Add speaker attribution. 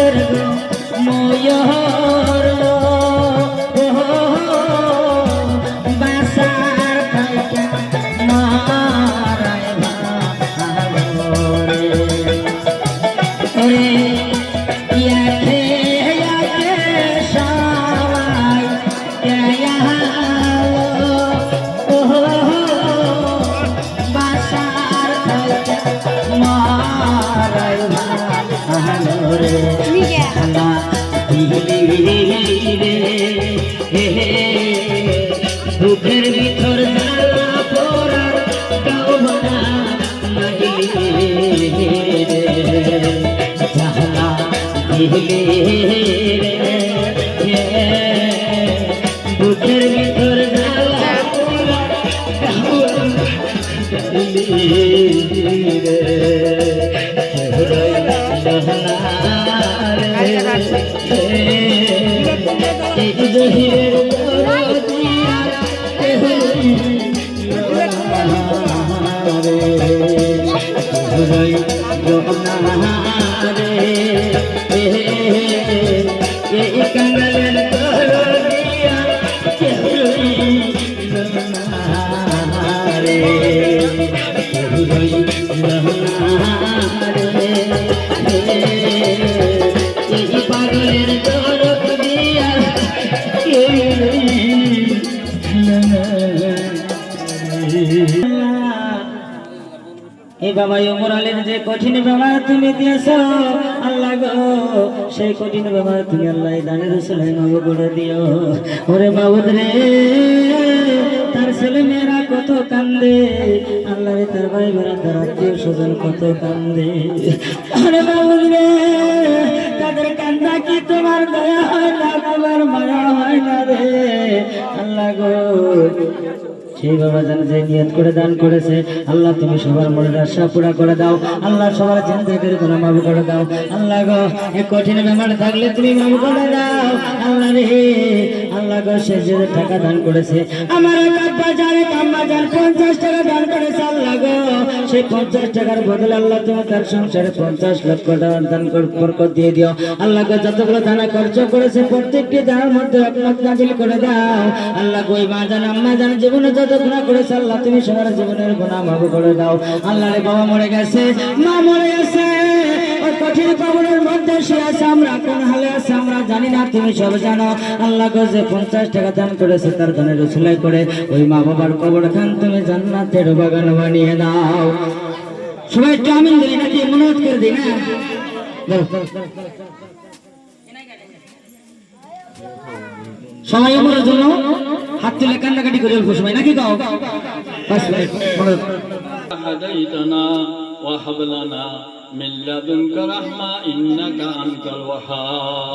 Speaker 1: দুঃখের গো ময়ূর বাসার থাইকা মারায় ভালো রে ওরে ইয়াকে ইয়াকে সবাই ইয়ালো বাসার থাইকা মারায় ভালো রে না দিলি রে দুঃখের ভিতর জ্বালা পোড়া গাওয়া নাহিলি রে জ্বালা দিলি রে দুঃখের ভিতর জ্বালা পোড়া গাওয়া নাহিলি রে বাবা ওমর আলীর যে কঠিন ব্যবহার তুমি দিয়েছ আল্লাহ গো সেই কঠিন ব্যবহার তুমি আল্লাহ দানের রসুলাই মাগো করে দিও ওরে মাবুদ রে তার ছেলে মেয়েরা কত কান্দে আল্লাহ রে তার ভাই বোনেরা তার আত্মীয় স্বজন কত কান্দে আরে মাবুদ রে তাদের কান্দা কি তোমার দয়া হয় না তোমার মায়া হয় না রে আল্লাহ গো সেই বাবা যেন যে নিয়ত করে দান করেছে আল্লাহ তুমি সবার মনের আশা পুরা করে দাও আল্লাহ সবার চিন্তা করে কোনো মাফ করে দাও আল্লাহ গো এই কঠিন ব্যাপার থাকলে তুমি মাফ করে দাও আল্লাহ রে আল্লাহ গো সে যে টাকা দান করেছে আমার আব্বা জানে আম্মা জান 50 টাকা দান করেছে আল্লাহ গো সেই 50 টাকার বদলে আল্লাহ তুমি তার সংসারে 50 লক্ষ টাকা দান করে বরকত দিয়ে দিও আল্লাহ গো যতগুলো দানা খরচ করেছে প্রত্যেকটি দানের মধ্যে রহমত নাজিল করে দাও আল্লাহ গো মা জান আম্মা জান জীবনে যত গুনাহ করেছে আল্লাহ তুমি সবার জীবনের গুনাহ মাফ করে দাও আল্লাহ রে বাবা মরে গেছে মা মরে গেছে ওই কঠিন কবরের মধ্যে সে আছে আমরা কোন হালে আছে আমরা জানি না তুমি সব জানো আল্লাহ গো যে 50 টাকা দান করেছে তার দানের রসুলাই করে ওই মা বাবার কবরখান তুমি জান্নাতের বাগান বানিয়ে দাও সবাই একটু আমিন দিই নাকি মনোজ করে দিই না সবাই আমার জন্য হাত তুলে কান্নাকাটি করে অল্প সময় নাকি গাও
Speaker 2: هديتنا وهب لنا من لدنك رحمة إنك أنت الوهاب